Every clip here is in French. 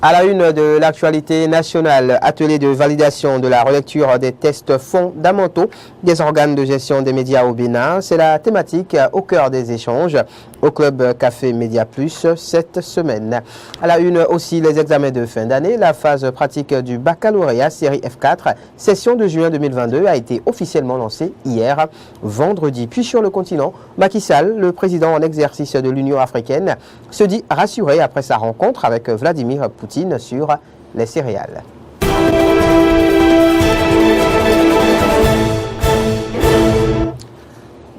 À la une de l'actualité nationale, atelier de validation de la relecture des tests fondamentaux des organes de gestion des médias au Bénin. C'est la thématique au cœur des échanges au Club Café Média Plus cette semaine. À la une aussi, les examens de fin d'année. La phase pratique du baccalauréat série F4, session de juin 2022, a été officiellement lancée hier, vendredi. Puis sur le continent, Macky Sall, le président en exercice de l'Union africaine, se dit rassuré après sa rencontre avec Vladimir Poutine sur les céréales.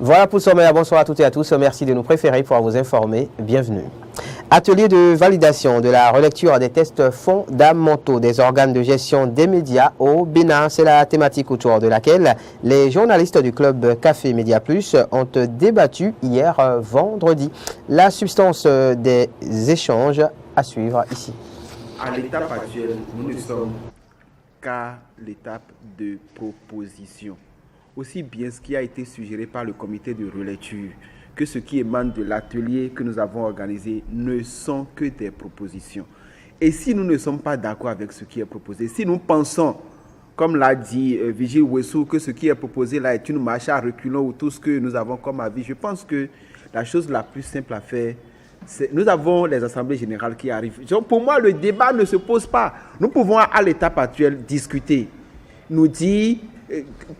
Voilà pour le sommaire. Bonsoir à toutes et à tous. Merci de nous préférer pour vous informer. Bienvenue. Atelier de validation de la relecture des tests fondamentaux des organes de gestion des médias au Bénin. C'est la thématique autour de laquelle les journalistes du Club Café Média Plus ont débattu hier vendredi. La substance des échanges à suivre ici. À l'étape actuelle, nous ne sommes qu'à l'étape de proposition. Aussi bien ce qui a été suggéré par le comité de relecture que ce qui émane de l'atelier que nous avons organisé ne sont que des propositions. Et si nous ne sommes pas d'accord avec ce qui est proposé, si nous pensons, comme l'a dit Vigile Wessou, que ce qui est proposé là est une marche à reculons ou tout ce que nous avons comme avis, je pense que la chose la plus simple à faire, nous avons les assemblées générales qui arrivent. Donc pour moi, le débat ne se pose pas. Nous pouvons à l'étape actuelle discuter, nous dire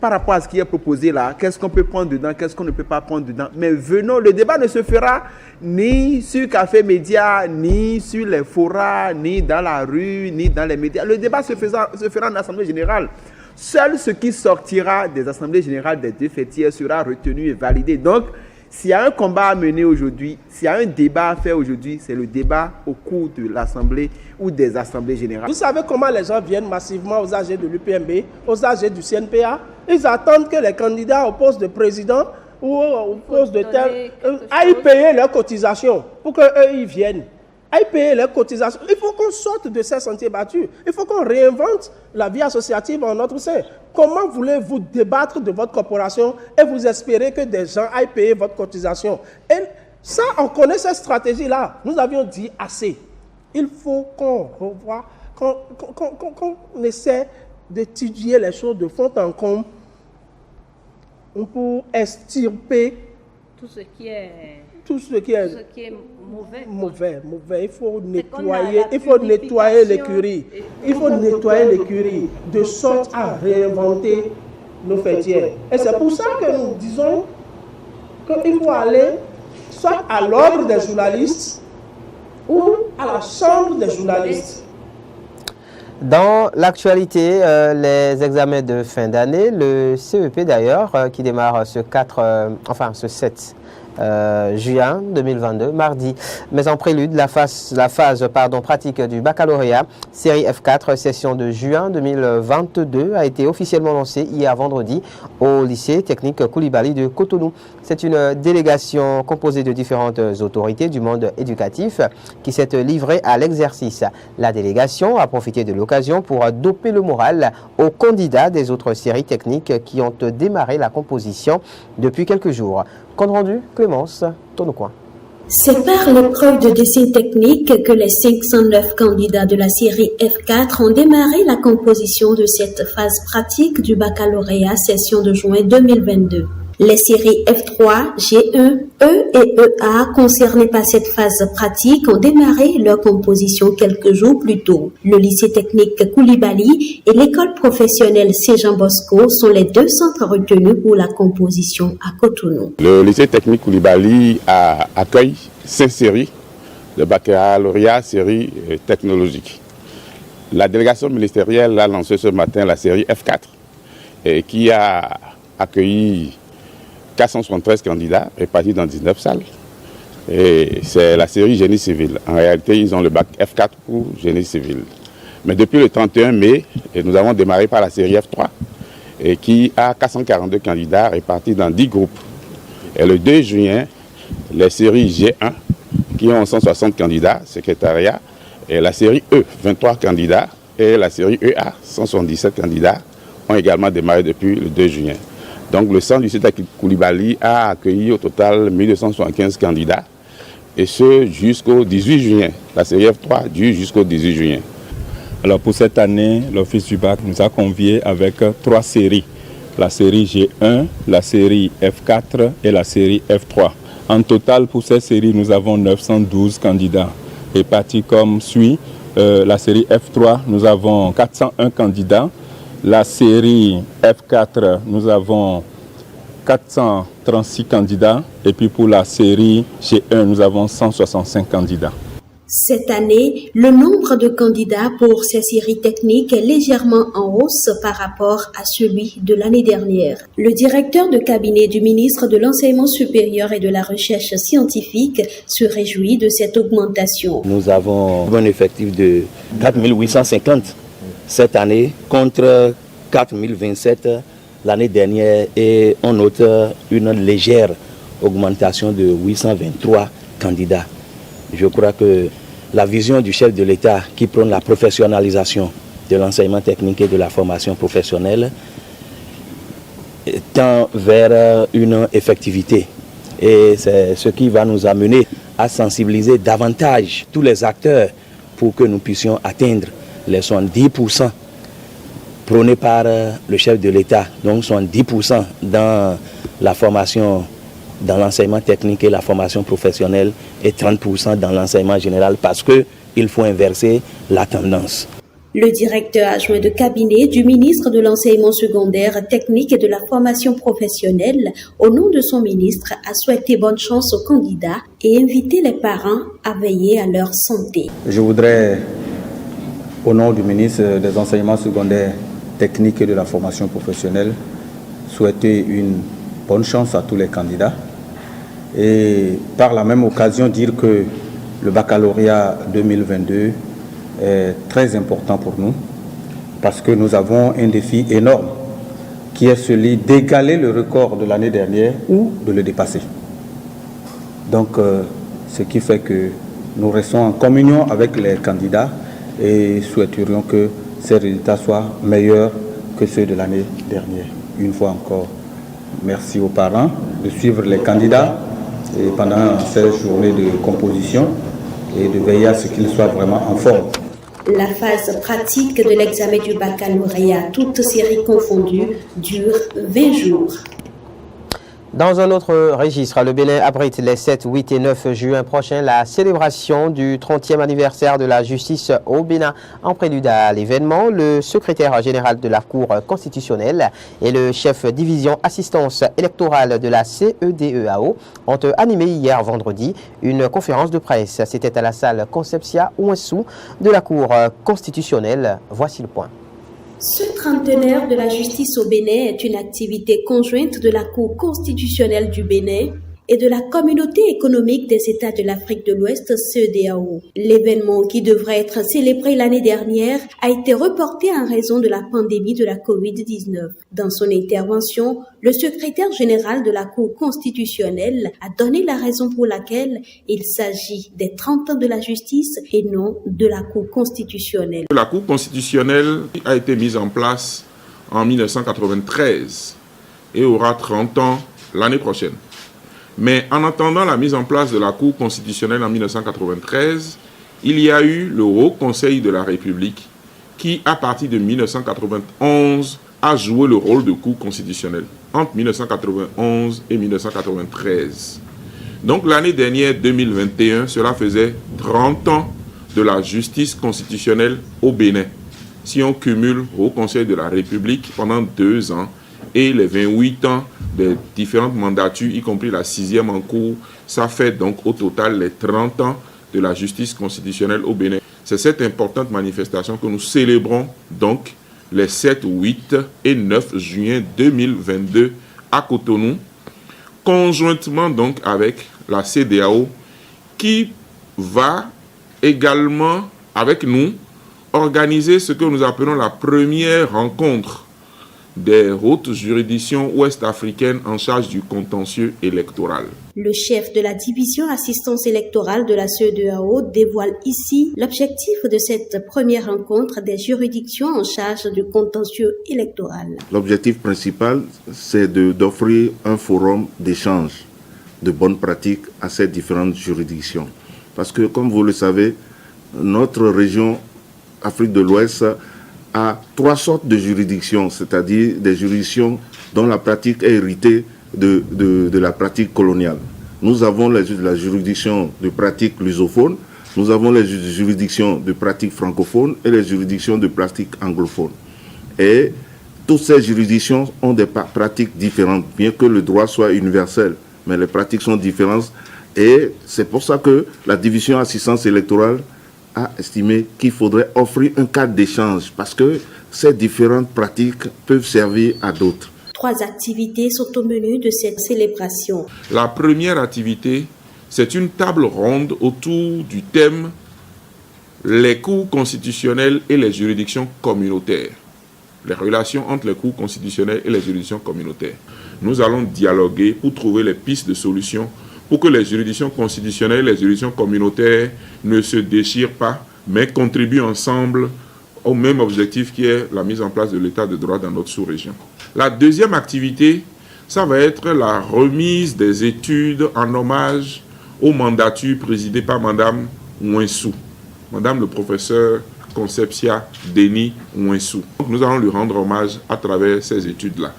par rapport à ce qui est proposé là, qu'est-ce qu'on peut prendre dedans, qu'est-ce qu'on ne peut pas prendre dedans. Mais venons, le débat ne se fera ni sur Café Média, ni sur les forats, ni dans la rue, ni dans les médias. Le débat se fera en assemblée générale. Seul ce qui sortira des assemblées générales des deux fêtières sera retenu et validé. Donc, s'il y a un combat à mener aujourd'hui, s'il y a un débat à faire aujourd'hui, c'est le débat au cours de l'Assemblée ou des assemblées générales. Vous savez comment les gens viennent massivement aux AG de l'UPMB, aux AG du CNPA? Ils attendent que les candidats au poste de président ou au poste de tel aillent payer leurs cotisations pour qu'eux ils viennent. Aillent payer leurs cotisations. Il faut qu'on sorte de ces sentiers battus. Il faut qu'on réinvente la vie associative en notre sein. Comment voulez-vous débattre de votre corporation et vous espérez que des gens aillent payer votre cotisation? Et ça, on connaît cette stratégie-là. Nous avions dit assez. Il faut qu'on revoie, qu'on essaie d'étudier les choses de fond en comble pour extirper tout ce qui est mauvais. Il faut nettoyer l'écurie. Il faut nettoyer l'écurie de sorte à réinventer nos fêtières. Et c'est pour ça que nous disons qu'il faut aller soit à l'ordre des journalistes ou à la chambre des journalistes. Dans l'actualité, les examens de fin d'année, le CEP d'ailleurs, qui démarre ce 7 juin 2022, mardi. Mais en prélude, la phase pratique du baccalauréat, série F4, session de juin 2022, a été officiellement lancée hier vendredi au lycée technique Koulibaly de Cotonou. C'est une délégation composée de différentes autorités du monde éducatif qui s'est livrée à l'exercice. La délégation a profité de l'occasion pour doper le moral aux candidats des autres séries techniques qui ont démarré la composition depuis quelques jours. Compte rendu, Clémence, tourne au coin. C'est par l'épreuve de dessin technique que les 509 candidats de la série F4 ont démarré la composition de cette phase pratique du baccalauréat session de juin 2022. Les séries F3, G1, E et EA concernés par cette phase pratique ont démarré leur composition quelques jours plus tôt. Le lycée technique Koulibaly et l'école professionnelle C-Jean Bosco sont les deux centres retenus pour la composition à Cotonou. Le lycée technique Koulibaly accueille 5 séries de baccalauréat série technologique. La délégation ministérielle a lancé ce matin la série F4 qui a accueilli 473 candidats répartis dans 19 salles. Et c'est la série génie civil. En réalité, ils ont le bac F4 pour génie civil. Mais depuis le 31 mai, nous avons démarré par la série F3 qui a 442 candidats répartis dans 10 groupes. Et le 2 juin, les séries G1 qui ont 160 candidats, secrétariat, et la série E, 23 candidats, et la série EA, 177 candidats, ont également démarré depuis le 2 juin. Donc le centre du lycée Koulibaly a accueilli au total 1275 candidats, et ce jusqu'au 18 juin. La série F3 dure jusqu'au 18 juin. Alors pour cette année, l'Office du bac nous a conviés avec 3 séries. La série G1, la série F4 et la série F3. En total, pour cette série, nous avons 912 candidats. Répartis comme suit. La série F3, nous avons 401 candidats. La série F4, nous avons 436 candidats. Et puis pour la série G1, nous avons 165 candidats. Cette année, le nombre de candidats pour ces séries techniques est légèrement en hausse par rapport à celui de l'année dernière. Le directeur de cabinet du ministre de l'Enseignement supérieur et de la Recherche scientifique se réjouit de cette augmentation. Nous avons un effectif de 4 850 cette année contre 4 027 l'année dernière et on note une légère augmentation de 823 candidats. Je crois que la vision du chef de l'État qui prône la professionnalisation de l'enseignement technique et de la formation professionnelle tend vers une effectivité. Et c'est ce qui va nous amener à sensibiliser davantage tous les acteurs pour que nous puissions atteindre les 70% prônés par le chef de l'État. Donc 70% dans la formation, dans l'enseignement technique et la formation professionnelle et 30% dans l'enseignement général parce qu'il faut inverser la tendance. Le directeur adjoint de cabinet du ministre de l'Enseignement secondaire, technique et de la formation professionnelle, au nom de son ministre, a souhaité bonne chance aux candidats et invité les parents à veiller à leur santé. Je voudrais, au nom du ministre des Enseignements secondaires, techniques et de la formation professionnelle, souhaiter une bonne chance à tous les candidats. Et par la même occasion dire que le baccalauréat 2022 est très important pour nous parce que nous avons un défi énorme qui est celui d'égaler le record de l'année dernière ou de le dépasser. Donc ce qui fait que nous restons en communion avec les candidats et souhaiterions que ces résultats soient meilleurs que ceux de l'année dernière. Une fois encore, merci aux parents de suivre les candidats et pendant ces journées de composition et de veiller à ce qu'ils soient vraiment en forme. La phase pratique de l'examen du baccalauréat, toutes séries confondues, dure 20 jours. Dans un autre registre, le Bénin abrite les 7, 8 et 9 juin prochains la célébration du 30e anniversaire de la justice au Bénin. En prélude à l'événement, le secrétaire général de la Cour constitutionnelle et le chef division assistance électorale de la CEDEAO ont animé hier vendredi une conférence de presse. C'était à la salle Concepcia Ouensou de la Cour constitutionnelle. Voici le point. Ce trentenaire de la justice au Bénin est une activité conjointe de la Cour constitutionnelle du Bénin et de la Communauté économique des États de l'Afrique de l'Ouest, CEDEAO. L'événement qui devrait être célébré l'année dernière a été reporté en raison de la pandémie de la COVID-19. Dans son intervention, le secrétaire général de la Cour constitutionnelle a donné la raison pour laquelle il s'agit des 30 ans de la justice et non de la Cour constitutionnelle. La Cour constitutionnelle a été mise en place en 1993 et aura 30 ans l'année prochaine. Mais en attendant la mise en place de la Cour constitutionnelle en 1993, il y a eu le Haut Conseil de la République qui, à partir de 1991, a joué le rôle de Cour constitutionnelle entre 1991 et 1993. Donc l'année dernière, 2021, cela faisait 30 ans de la justice constitutionnelle au Bénin. Si on cumule au Haut Conseil de la République pendant 2 ans, et les 28 ans des différentes mandatures, y compris la 6e en cours, ça fait donc au total les 30 ans de la justice constitutionnelle au Bénin. C'est cette importante manifestation que nous célébrons donc les 7, 8 et 9 juin 2022 à Cotonou, conjointement donc avec la CEDEAO qui va également avec nous organiser ce que nous appelons la première rencontre des hautes juridictions ouest-africaines en charge du contentieux électoral. Le chef de la division assistance électorale de la CEDEAO dévoile ici l'objectif de cette première rencontre des juridictions en charge du contentieux électoral. L'objectif principal, c'est d'offrir un forum d'échange de bonnes pratiques à ces différentes juridictions. Parce que, comme vous le savez, notre région Afrique de l'Ouest a 3 sortes de juridictions, c'est-à-dire des juridictions dont la pratique est héritée de la pratique coloniale. Nous avons la juridiction de pratique lusophone, nous avons les juridictions de pratique francophone et les juridictions de pratique anglophone. Et toutes ces juridictions ont des pratiques différentes, bien que le droit soit universel, mais les pratiques sont différentes. Et c'est pour ça que la division assistance électorale a estimé qu'il faudrait offrir un cadre d'échange, parce que ces différentes pratiques peuvent servir à d'autres. 3 activités sont au menu de cette célébration. La première activité, c'est une table ronde autour du thème « Les cours constitutionnels et les juridictions communautaires ». Les relations entre les cours constitutionnels et les juridictions communautaires. Nous allons dialoguer pour trouver les pistes de solutions pour que les juridictions constitutionnelles et les juridictions communautaires ne se déchirent pas, mais contribuent ensemble au même objectif qui est la mise en place de l'état de droit dans notre sous-région. La deuxième activité, ça va être la remise des études en hommage aux mandatures présidées par Madame Ouensou, Madame le professeur Concepcia Denis Ouensou. Nous allons lui rendre hommage à travers ces études-là.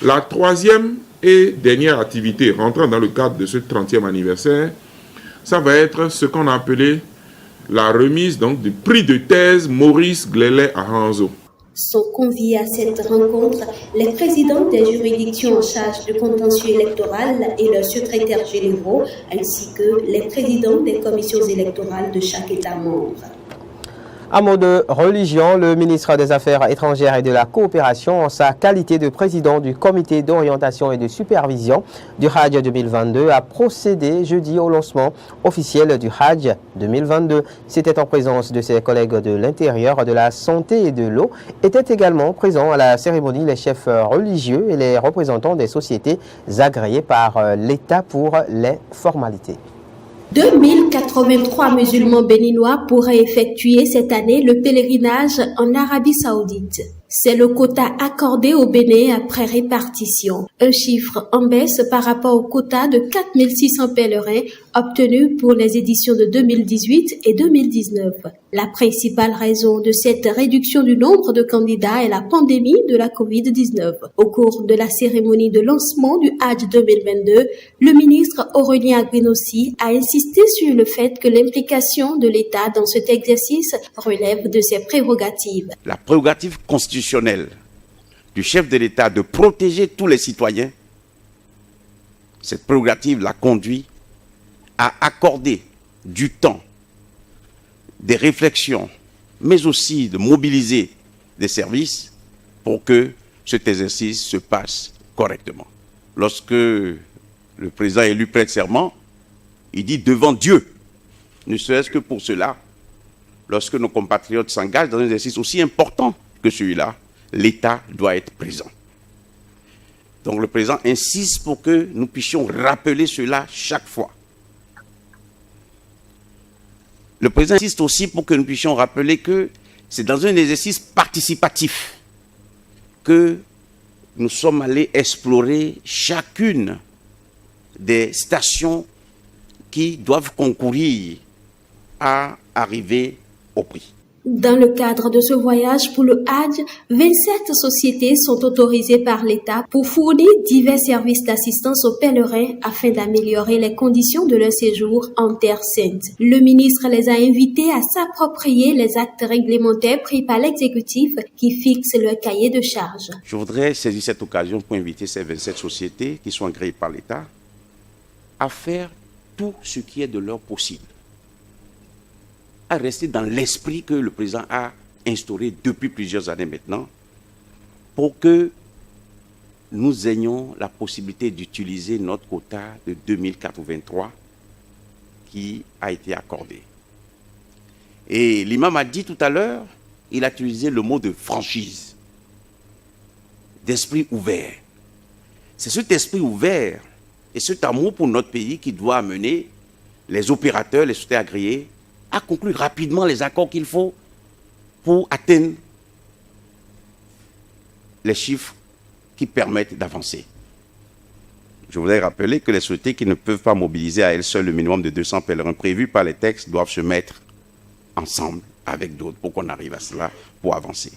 La troisième et dernière activité, rentrant dans le cadre de ce 30e anniversaire, ça va être ce qu'on a appelé la remise donc, du prix de thèse Maurice Glélet à Ranzo. Sont conviés à cette rencontre les présidents des juridictions en charge du contentieux électoral et leurs secrétaires généraux, ainsi que les présidents des commissions électorales de chaque État membre. Un mot de religion, le ministre des Affaires étrangères et de la coopération, en sa qualité de président du comité d'orientation et de supervision du Hajj 2022, a procédé jeudi au lancement officiel du Hajj 2022. C'était en présence de ses collègues de l'intérieur, de la santé et de l'eau. Étaient également présents à la cérémonie les chefs religieux et les représentants des sociétés agréées par l'État pour les formalités. 2083 musulmans béninois pourraient effectuer cette année le pèlerinage en Arabie Saoudite. C'est le quota accordé au Bénin après répartition. Un chiffre en baisse par rapport au quota de 4600 pèlerins obtenus pour les éditions de 2018 et 2019. La principale raison de cette réduction du nombre de candidats est la pandémie de la Covid-19. Au cours de la cérémonie de lancement du Hajj 2022, le ministre Aurélien Agbenossi a insisté sur le fait que l'implication de l'État dans cet exercice relève de ses prérogatives. La prérogative constitutionnelle du chef de l'État de protéger tous les citoyens, cette prérogative l'a conduit à accorder du temps, des réflexions, mais aussi de mobiliser des services pour que cet exercice se passe correctement. Lorsque le président élu prête serment, il dit devant Dieu, ne serait-ce que pour cela, lorsque nos compatriotes s'engagent dans un exercice aussi important que celui-là, l'État doit être présent. Donc le président insiste pour que nous puissions rappeler cela chaque fois. Le président insiste aussi pour que nous puissions rappeler que c'est dans un exercice participatif que nous sommes allés explorer chacune des stations qui doivent concourir à arriver au prix. Dans le cadre de ce voyage pour le Hajj, 27 sociétés sont autorisées par l'État pour fournir divers services d'assistance aux pèlerins afin d'améliorer les conditions de leur séjour en Terre Sainte. Le ministre les a invités à s'approprier les actes réglementaires pris par l'exécutif qui fixe leur cahier de charges. Je voudrais saisir cette occasion pour inviter ces 27 sociétés qui sont agréées par l'État à faire tout ce qui est de leur possible, à rester dans l'esprit que le président a instauré depuis plusieurs années maintenant, pour que nous ayons la possibilité d'utiliser notre quota de 2083 qui a été accordé. Et l'imam a dit tout à l'heure, il a utilisé le mot de franchise, d'esprit ouvert. C'est cet esprit ouvert et cet amour pour notre pays qui doit amener les opérateurs, les sociétés agréées, à conclure rapidement les accords qu'il faut pour atteindre les chiffres qui permettent d'avancer. Je voudrais rappeler que les sociétés qui ne peuvent pas mobiliser à elles seules le minimum de 200 pèlerins prévus par les textes doivent se mettre ensemble avec d'autres pour qu'on arrive à cela, pour avancer.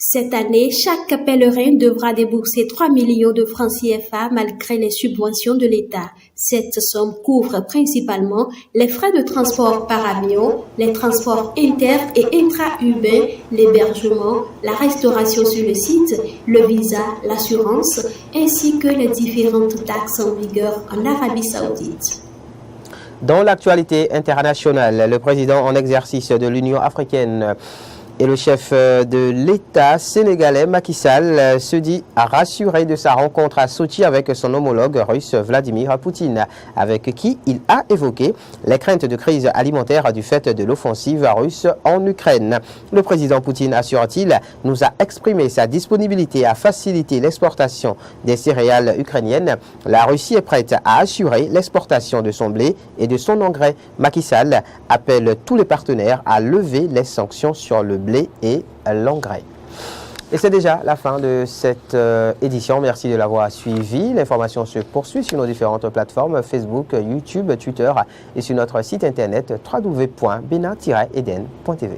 Cette année, chaque pèlerin devra débourser 3 millions de francs CFA malgré les subventions de l'État. Cette somme couvre principalement les frais de transport par avion, les transports inter- et intra-urbains, l'hébergement, la restauration sur le site, le visa, l'assurance, ainsi que les différentes taxes en vigueur en Arabie Saoudite. Dans l'actualité internationale, le président en exercice de l'Union africaine et le chef de l'État sénégalais Macky Sall se dit rassuré de sa rencontre à Sochi avec son homologue russe Vladimir Poutine, avec qui il a évoqué les craintes de crise alimentaire du fait de l'offensive russe en Ukraine. Le président Poutine, assure-t-il, nous a exprimé sa disponibilité à faciliter l'exportation des céréales ukrainiennes. La Russie est prête à assurer l'exportation de son blé et de son engrais. Macky Sall appelle tous les partenaires à lever les sanctions sur le blé et l'engrais. Et c'est déjà la fin de cette édition. Merci de l'avoir suivi. L'information se poursuit sur nos différentes plateformes Facebook, YouTube, Twitter et sur notre site internet www.bena-eden.tv.